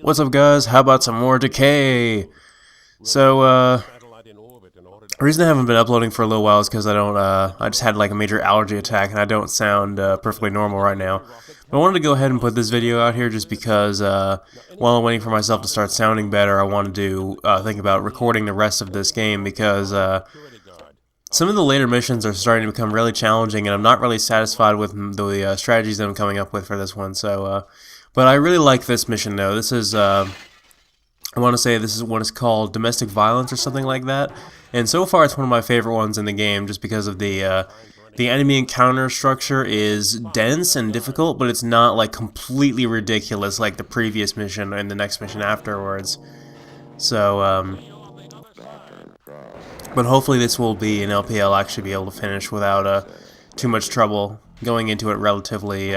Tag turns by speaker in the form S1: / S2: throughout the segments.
S1: What's up, guys? How about some more Decay? So, the reason I haven't been uploading for a little while is because I just had like a major allergy attack and I don't sound perfectly normal right now. But I wanted to go ahead and put this video out here just because while I'm waiting for myself to start sounding better, I wanted to think about recording the rest of this game because some of the later missions are starting to become really challenging, and I'm not really satisfied with the strategies that I'm coming up with for this one. So, but I really like this mission, though. This is, I want to say this is what is called domestic violence or something like that. And so far, it's one of my favorite ones in the game, just because of the enemy encounter structure is dense and difficult, but it's not like completely ridiculous like the previous mission and the next mission afterwards. So, but hopefully this will be an LP I'll actually be able to finish without too much trouble, going into it relatively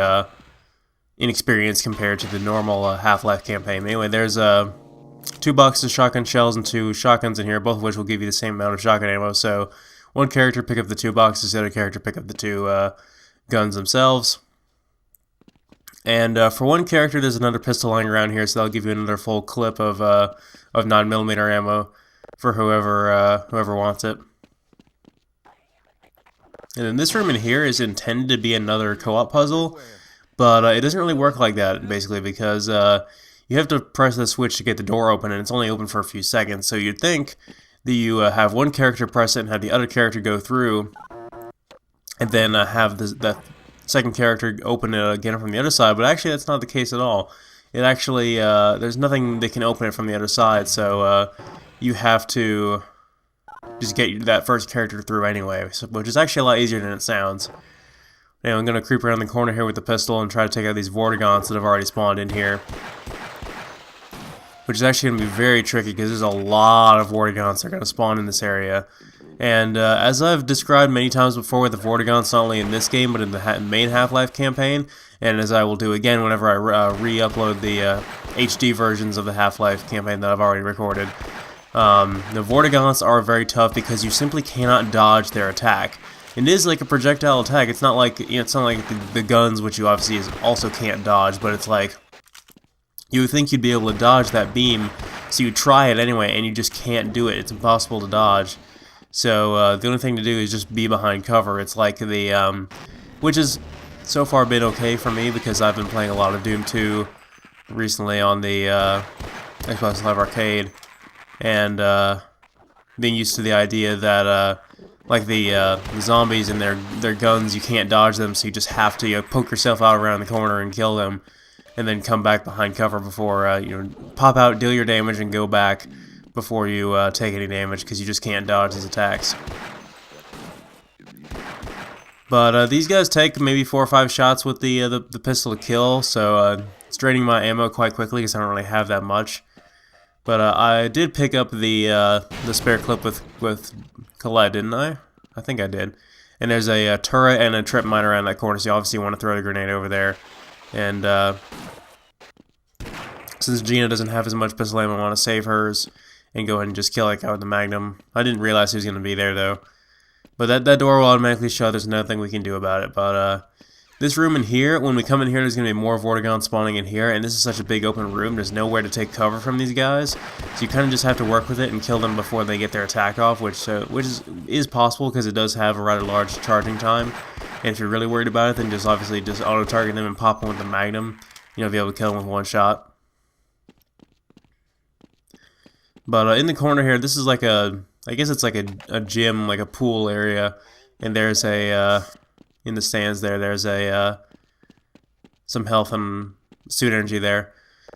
S1: inexperienced compared to the normal Half-Life campaign. Anyway, there's 2 boxes of shotgun shells and 2 shotguns in here, both of which will give you the same amount of shotgun ammo. So one character pick up the 2 boxes, the other character pick up the 2 guns themselves. And for one character, there's another pistol lying around here, so that'll give you another full clip of 9mm ammo for whoever wants it. And then this room in here is intended to be another co-op puzzle, but it doesn't really work like that, basically, because you have to press the switch to get the door open, and it's only open for a few seconds. So you'd think that you have one character press it and have the other character go through, and then have the second character open it again from the other side, but actually that's not the case at all. It actually, there's nothing that can open it from the other side, so you have to just get that first character through anyway, which is actually a lot easier than it sounds. Anyway, I'm going to creep around the corner here with the pistol and try to take out these Vortigaunts that have already spawned in here, which is actually going to be very tricky because there's a lot of Vortigaunts that are going to spawn in this area. And as I've described many times before with the Vortigaunts, not only in this game but in the main Half-Life campaign, and as I will do again whenever I re-upload the HD versions of the Half-Life campaign that I've already recorded, the Vortigaunts are very tough because you simply cannot dodge their attack. It is like a projectile attack. It's not like the guns, which you obviously also can't dodge, but it's like you would think you'd be able to dodge that beam, so you try it anyway, and you just can't do it. It's impossible to dodge. So the only thing to do is just be behind cover. It's like the which has so far been okay for me because I've been playing a lot of Doom 2 recently on the Xbox Live Arcade, and being used to the idea that like the zombies and their guns, you can't dodge them, so you just have to poke yourself out around the corner and kill them, and then come back behind cover before pop out, deal your damage, and go back before you take any damage because you just can't dodge these attacks. But these guys take maybe 4 or 5 shots with the pistol to kill, so it's draining my ammo quite quickly because I don't really have that much. But I did pick up the spare clip with Colette, didn't I? I think I did. And there's a turret and a trip mine around that corner, so you obviously want to throw the grenade over there. And since Gina doesn't have as much pistol ammo, I want to save hers and go ahead and just kill that guy with the Magnum. I didn't realize he was going to be there, though. But that door will automatically shut. There's nothing we can do about it. But this room in here, when we come in here, there's going to be more Vortigaunts spawning in here, and this is such a big open room, there's nowhere to take cover from these guys, so you kind of just have to work with it and kill them before they get their attack off, which is possible because it does have a rather large charging time, and if you're really worried about it, then just obviously just auto-target them and pop them with the Magnum, be able to kill them with one shot. But in the corner here, this is like I guess it's like a gym, like a pool area, and there's in the stands there's some health and suit energy there.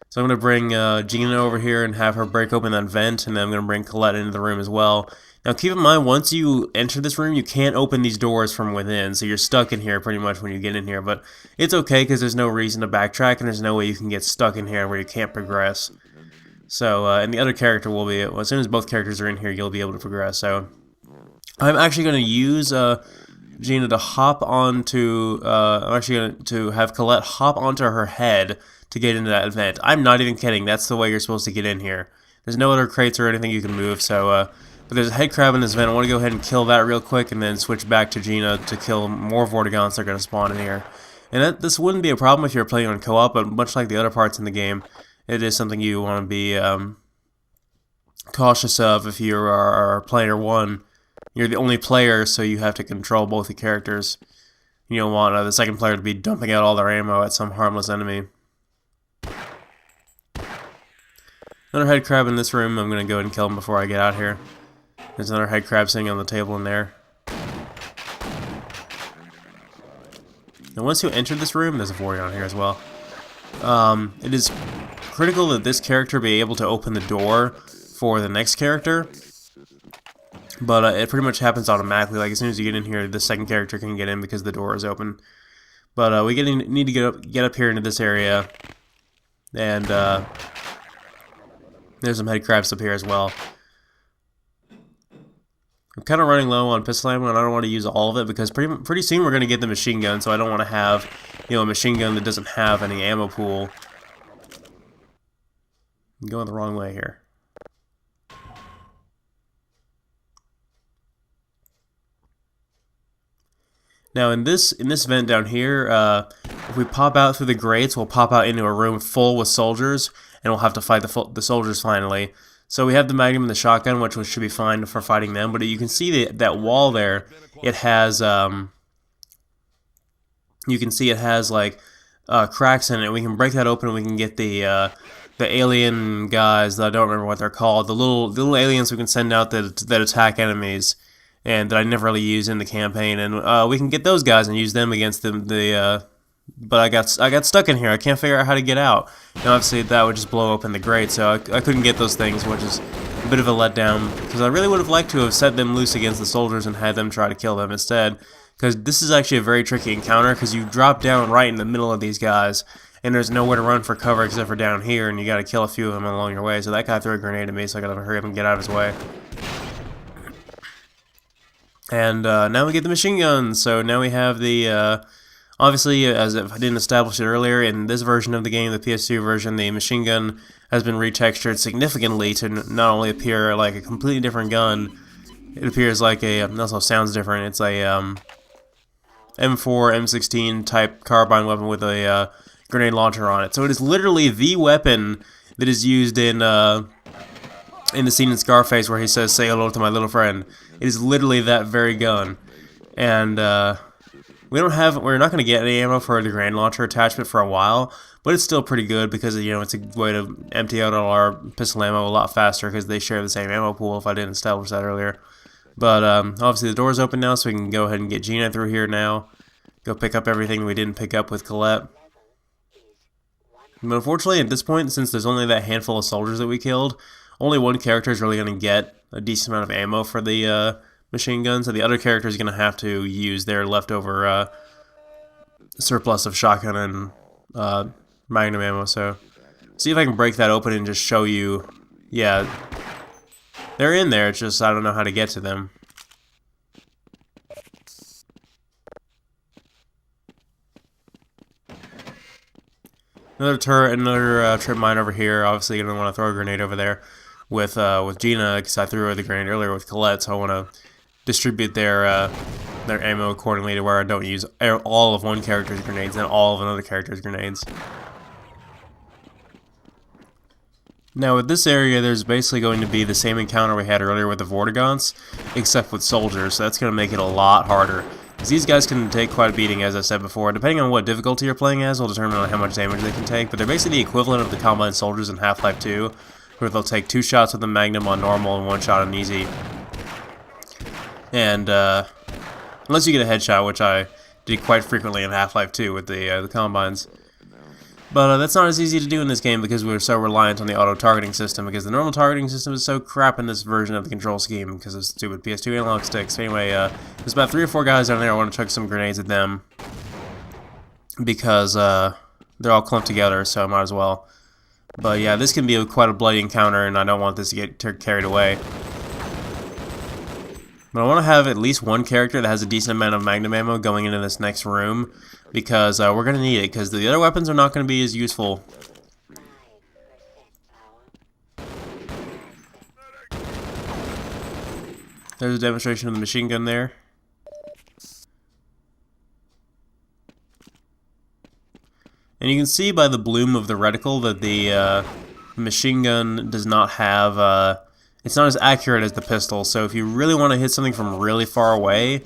S1: So I'm going to bring Gina over here and have her break open that vent, and then I'm going to bring Colette into the room as well. Now keep in mind, once you enter this room, you can't open these doors from within, so you're stuck in here pretty much when you get in here. But it's okay because there's no reason to backtrack, and there's no way you can get stuck in here where you can't progress. So, and the other character will be, well, as soon as both characters are in here, you'll be able to progress. So I'm actually going to use Gina to hop onto, I'm actually going to have Colette hop onto her head to get into that vent. I'm not even kidding, that's the way you're supposed to get in here. There's no other crates or anything you can move, so, but there's a head crab in this vent. I want to go ahead and kill that real quick and then switch back to Gina to kill more Vortigaunts that are going to spawn in here. And this wouldn't be a problem if you're playing on co-op, but much like the other parts in the game, it is something you want to be cautious of if you are player one. You're the only player, so you have to control both the characters. You don't want the second player to be dumping out all their ammo at some harmless enemy. Another head crab in this room. I'm going to go ahead and kill him before I get out here. There's another head crab sitting on the table in there. And once you enter this room, there's a Vorion here as well. It is critical that this character be able to open the door for the next character. But it pretty much happens automatically. Like as soon as you get in here, the second character can get in because the door is open. But we need to get up here into this area. And there's some head crabs up here as well. I'm kind of running low on pistol ammo, and I don't want to use all of it because pretty soon we're going to get the machine gun, so I don't want to have, a machine gun that doesn't have any ammo pool. I'm going the wrong way here. Now in this vent down here, if we pop out through the grates, we'll pop out into a room full with soldiers, and we'll have to fight the soldiers finally. So we have the Magnum and the shotgun, which should be fine for fighting them. But you can see that wall there. It has you can see it has like cracks in it. We can break that open, and we can get the alien guys that I don't remember what they're called. The little aliens we can send out that attack enemies, and that I never really use in the campaign. And we can get those guys and use them against but I got stuck in here. I can't figure out how to get out. And obviously that would just blow open the grate, so I couldn't get those things, which is a bit of a letdown. Because I really would have liked to have set them loose against the soldiers and had them try to kill them instead. Because this is actually a very tricky encounter, because you drop down right in the middle of these guys, and there's nowhere to run for cover except for down here, and you got to kill a few of them along your way. So that guy threw a grenade at me, so I got to hurry up and get out of his way. And now we get the machine guns. So now we have the obviously, as if I didn't establish it earlier, in this version of the game, the PS2 version, the machine gun has been retextured significantly to not only appear like a completely different gun, it appears like it also sounds different. It's a M4, M16 type carbine weapon with a grenade launcher on it. So it is literally the weapon that is used in the scene in Scarface where he says, "Say hello to my little friend." It is literally that very gun. And we're not going to get any ammo for the grenade launcher attachment for a while, but it's still pretty good because it's a way to empty out all our pistol ammo a lot faster because they share the same ammo pool, if I didn't establish that earlier. But obviously the door's open now, so we can go ahead and get Gina through here now. Go pick up everything we didn't pick up with Colette. But unfortunately, at this point, since there's only that handful of soldiers that we killed, only one character is really going to get a decent amount of ammo for the machine gun, so the other character is going to have to use their leftover surplus of shotgun and magnum ammo. So see if I can break that open and just show you. Yeah, they're in there, it's just I don't know how to get to them. Another turret, another trip mine over here. Obviously, going to want to throw a grenade over there with Gina, because I threw her the grenade earlier with Colette, so I want to distribute their ammo accordingly to where I don't use all of one character's grenades and all of another character's grenades. Now with this area, there's basically going to be the same encounter we had earlier with the Vortigaunts, except with soldiers, so that's going to make it a lot harder. Because these guys can take quite a beating, as I said before. Depending on what difficulty you're playing as will determine on how much damage they can take, but they're basically the equivalent of the Combine soldiers in Half-Life 2, where they'll take 2 shots with the Magnum on normal and 1 shot on easy. And unless you get a headshot, which I did quite frequently in Half-Life 2 with the Combines. But that's not as easy to do in this game because we're so reliant on the auto-targeting system, because the normal targeting system is so crap in this version of the control scheme because of stupid PS2 analog sticks. Anyway, there's about 3 or 4 guys down there. I want to chuck some grenades at them because they're all clumped together, so I might as well. But yeah, this can be quite a bloody encounter, and I don't want this to get carried away. But I want to have at least one character that has a decent amount of magnum ammo going into this next room, because we're going to need it, because the other weapons are not going to be as useful. There's a demonstration of the machine gun there. And you can see by the bloom of the reticle that the machine gun does not have, it's not as accurate as the pistol, so if you really want to hit something from really far away,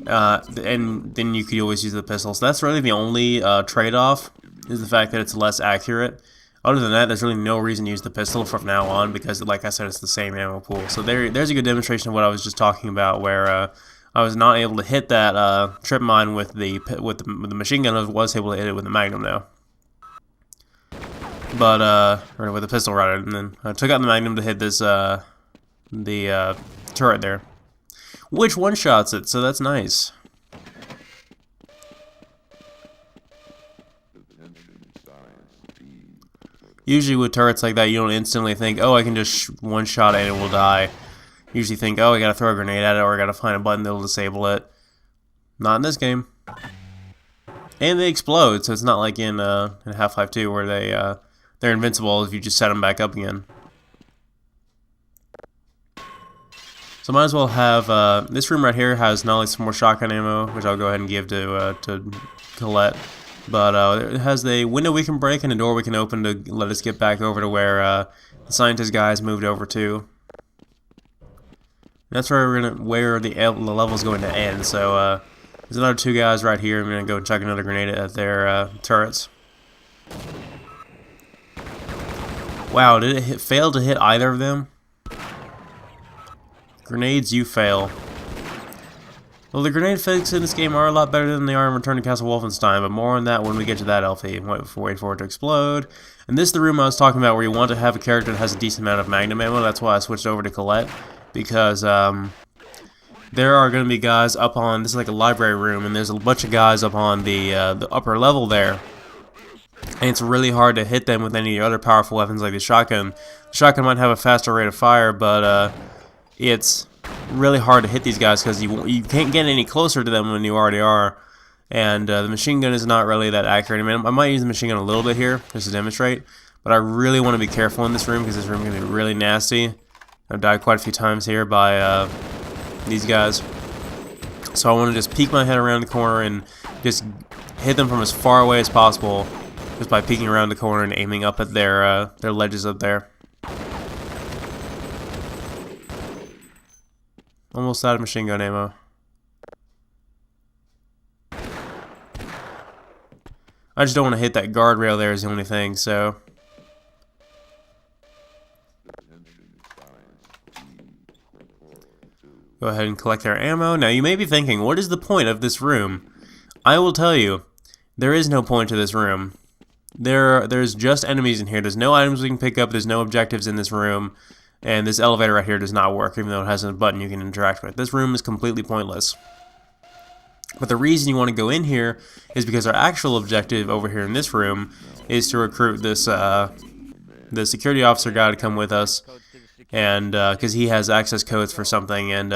S1: and then you could always use the pistol. So that's really the only trade-off, is the fact that it's less accurate. Other than that, there's really no reason to use the pistol from now on, because, like I said, it's the same ammo pool. So there's a good demonstration of what I was just talking about, where I was not able to hit that trip mine with the machine gun. I was able to hit it with the Magnum, though. But or with the pistol rather. And then I took out the Magnum to hit this the turret there, which one-shots it. So that's nice. Usually with turrets like that, you don't instantly think, oh, I can just one-shot it and it will die. You usually think, oh, I gotta throw a grenade at it, or I gotta find a button that'll disable it. Not in this game. And they explode, so it's not like in Half-Life 2 where they're invincible if you just set them back up again. So might as well have, this room right here has not only some more shotgun ammo, which I'll go ahead and give to Colette, but it has the window we can break and a door we can open to let us get back over to where the scientist guys moved over to. And that's where the level's going to end. So there's another two guys right here. I'm gonna go chuck another grenade at their turrets. Wow, did it fail to hit either of them? Grenades, you fail. Well, the grenade physics in this game are a lot better than they are in Return to Castle Wolfenstein, but more on that when we get to that LP. Wait for it to explode. And this is the room I was talking about where you want to have a character that has a decent amount of Magnum ammo. That's why I switched over to Colette, because there are going to be guys up on, this is like a library room, and there's a bunch of guys up on the upper level there. And it's really hard to hit them with any other powerful weapons like the shotgun. The shotgun might have a faster rate of fire, but it's really hard to hit these guys because you can't get any closer to them when you already are. And the machine gun is not really that accurate. I mean, I might use the machine gun a little bit here just to demonstrate, but I really want to be careful in this room because this room can be really nasty. I've died quite a few times here by these guys. So I want to just peek my head around the corner and just hit them from as far away as possible, just by peeking around the corner and aiming up at their ledges up there. Almost out of machine gun ammo. I just don't want to hit that guardrail there is the only thing, so. Go ahead and collect their ammo. Now you may be thinking, what is the point of this room? I will tell you, there is no point to this room. There's just enemies in here. There's no items we can pick up. There's no objectives in this room. And this elevator right here does not work, even though it has a button you can interact with. This room is completely pointless. But the reason you want to go in here is because our actual objective over here in this room is to recruit this the security officer guy to come with us, and because he has access codes for something. And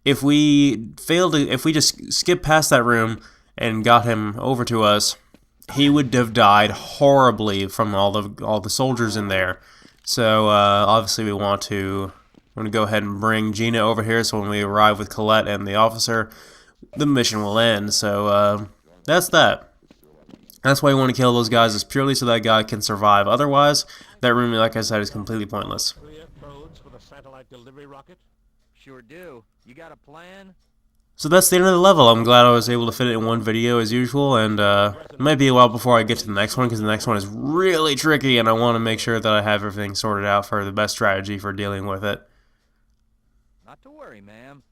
S1: if we just skip past that room and got him over to us, he would have died horribly from all the soldiers in there. So obviously we want to go ahead and bring Gina over here, so when we arrive with Colette and the officer, the mission will end. So that's that. That's why you want to kill those guys, is purely so that guy can survive. Otherwise, that room, like I said, is completely pointless.
S2: Clear codes for the satellite delivery rocket?
S3: Sure do. You got a plan?
S1: So that's the end of the level. I'm glad I was able to fit it in one video as usual, and it might be a while before I get to the next one, because the next one is really tricky, and I want to make sure that I have everything sorted out for the best strategy for dealing with it.
S3: Not to worry, ma'am.